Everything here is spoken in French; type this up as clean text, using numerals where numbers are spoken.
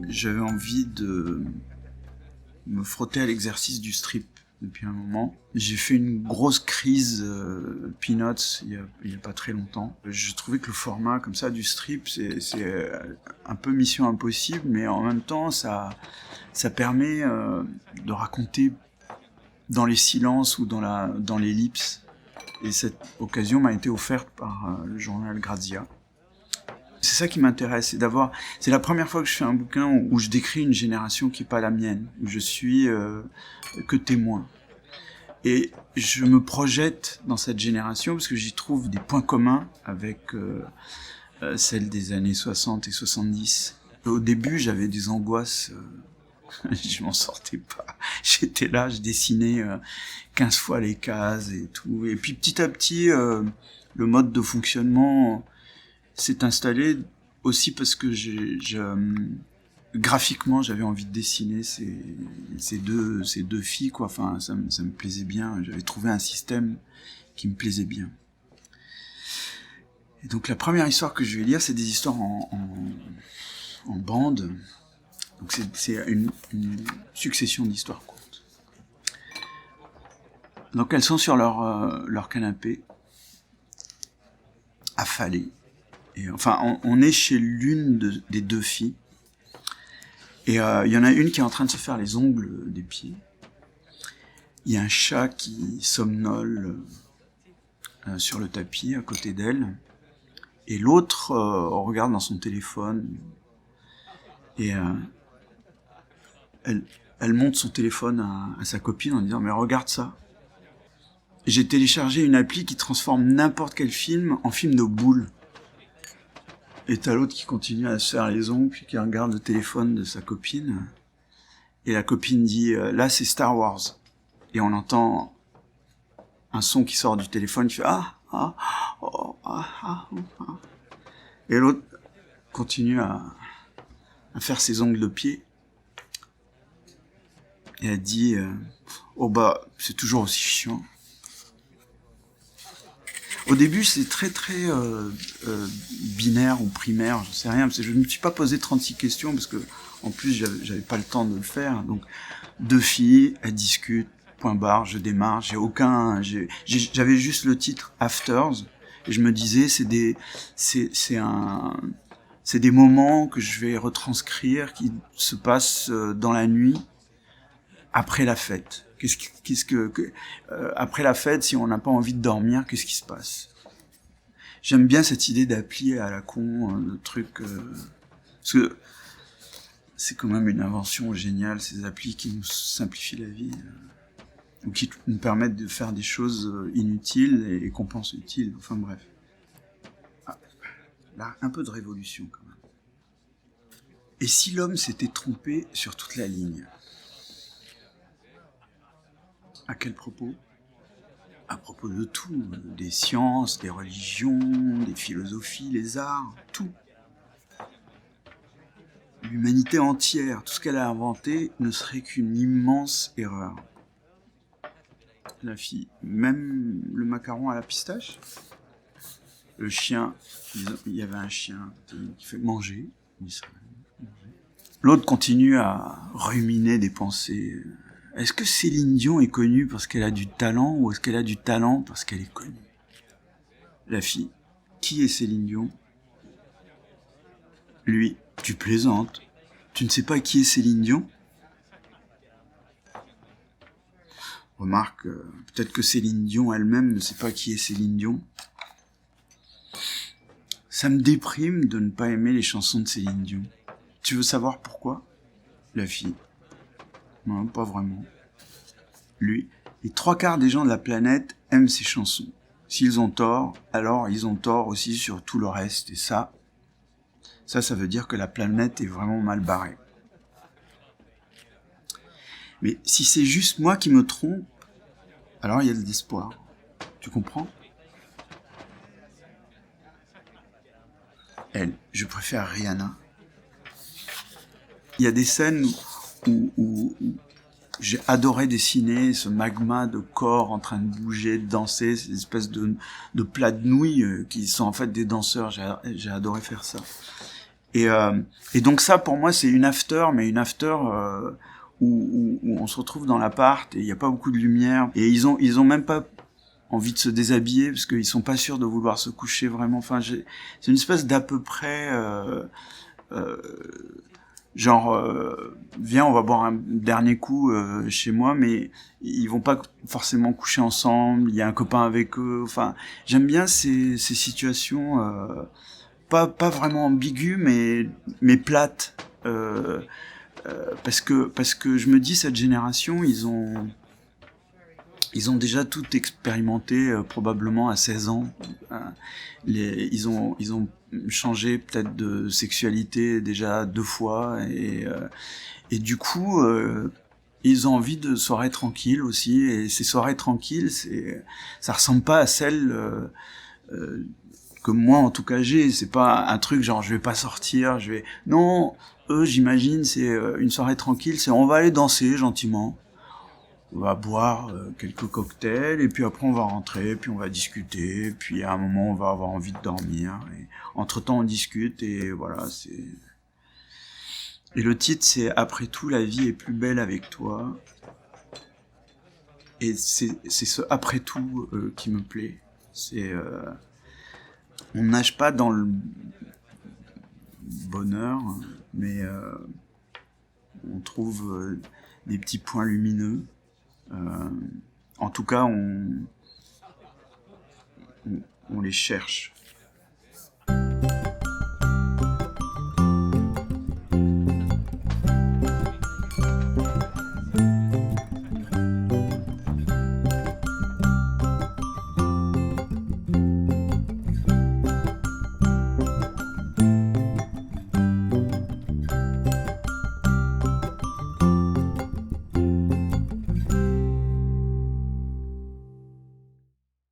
J'avais envie de me frotter à l'exercice du strip depuis un moment. J'ai fait une grosse crise Peanuts il y a pas très longtemps. Je trouvais que le format comme ça du strip, c'est un peu mission impossible, mais en même temps, ça permet de raconter dans les silences ou dans l'ellipse. Et cette occasion m'a été offerte par le journal Grazia. C'est ça qui m'intéresse, c'est la première fois que je fais un bouquin où je décris une génération qui est pas la mienne, où je suis que témoin. Et je me projette dans cette génération parce que j'y trouve des points communs avec celle des années 60 et 70. Au début, j'avais des angoisses, je m'en sortais pas. J'étais là, je dessinais 15 fois les cases et tout. Et puis petit à petit, le mode de fonctionnement s'est installé aussi parce que graphiquement j'avais envie de dessiner ces deux filles, quoi. Enfin, ça me plaisait bien. J'avais trouvé un système qui me plaisait bien. Et donc la première histoire que je vais lire, c'est des histoires en bande. Donc c'est une succession d'histoires courtes. Donc elles sont sur leur canapé, affalées. Et enfin, on est chez l'une des deux filles. Et il y en a une qui est en train de se faire les ongles des pieds. Il y a un chat qui somnole sur le tapis à côté d'elle. Et l'autre regarde dans son téléphone. Et elle montre son téléphone à sa copine en disant « Mais regarde ça !» J'ai téléchargé une appli qui transforme n'importe quel film en film de boules. Et t'as l'autre qui continue à se faire les ongles, puis qui regarde le téléphone de sa copine. Et la copine dit « Là, c'est Star Wars ». Et on entend un son qui sort du téléphone qui fait « Ah, ah, oh, ah, ah, ah ». Et l'autre continue à faire ses ongles de pied. Et elle dit « Oh bah, c'est toujours aussi chiant ». Au début, c'est très très binaire ou primaire, je sais rien, parce que je ne me suis pas posé 36 questions, parce que en plus, j'avais pas le temps de le faire. Donc, deux filles, elles discutent, point barre, je démarre, j'avais juste le titre Afters, et je me disais, c'est des moments que je vais retranscrire, qui se passent dans la nuit, après la fête. Après la fête, si on n'a pas envie de dormir, qu'est-ce qui se passe? J'aime bien cette idée d'appli à la con, le truc, parce que c'est quand même une invention géniale, ces applis qui nous simplifient la vie, ou qui nous permettent de faire des choses inutiles et qu'on pense utiles. Enfin bref. Ah, là, un peu de révolution quand même. Et si l'homme s'était trompé sur toute la ligne? À quel propos? À propos de tout, des sciences, des religions, des philosophies, les arts, tout. L'humanité entière, tout ce qu'elle a inventé ne serait qu'une immense erreur. La fille, même le macaron à la pistache, le chien, il y avait un chien qui fait manger, l'autre continue à ruminer des pensées. Est-ce que Céline Dion est connue parce qu'elle a du talent, ou est-ce qu'elle a du talent parce qu'elle est connue? La fille, qui est Céline Dion? Lui, tu plaisantes. Tu ne sais pas qui est Céline Dion? Remarque, peut-être que Céline Dion elle-même ne sait pas qui est Céline Dion. Ça me déprime de ne pas aimer les chansons de Céline Dion. Tu veux savoir pourquoi? La fille. Non, pas vraiment. Lui, les 3/4 des gens de la planète aiment ses chansons. S'ils ont tort, alors ils ont tort aussi sur tout le reste. Et ça veut dire que la planète est vraiment mal barrée. Mais si c'est juste moi qui me trompe, alors il y a de l'espoir. Tu comprends? Elle, je préfère Rihanna. Il y a des scènes où j'ai adoré dessiner ce magma de corps en train de bouger, de danser, ces espèces de plats de nouilles qui sont en fait des danseurs. J'ai adoré faire ça. Et donc ça, pour moi, c'est une after, mais une after où on se retrouve dans l'appart et il n'y a pas beaucoup de lumière. Et ils ont même pas envie de se déshabiller parce qu'ils sont pas sûrs de vouloir se coucher vraiment. Enfin, c'est une espèce d'à peu près genre viens, on va boire un dernier coup chez moi, mais ils vont pas forcément coucher ensemble. Il y a un copain avec eux. Enfin, j'aime bien ces situations pas vraiment ambiguës, mais plates. Parce que je me dis, cette génération, ils ont déjà tout expérimenté probablement à 16 ans. Ils ont changé peut-être de sexualité déjà 2 fois et du coup ils ont envie de soirées tranquilles aussi, et ces soirées tranquilles, ça ressemble pas à celles que moi en tout cas j'ai. C'est pas un truc genre je vais pas sortir, non, eux j'imagine c'est une soirée tranquille, c'est on va aller danser gentiment, on va boire quelques cocktails, et puis après on va rentrer, puis on va discuter, puis à un moment on va avoir envie de dormir, et entre-temps on discute, et voilà, c'est... Et le titre c'est « Après tout, la vie est plus belle avec toi », et c'est ce « après tout » qui me plaît. C'est... on nage pas dans le bonheur, mais on trouve des petits points lumineux. En tout cas, on les cherche.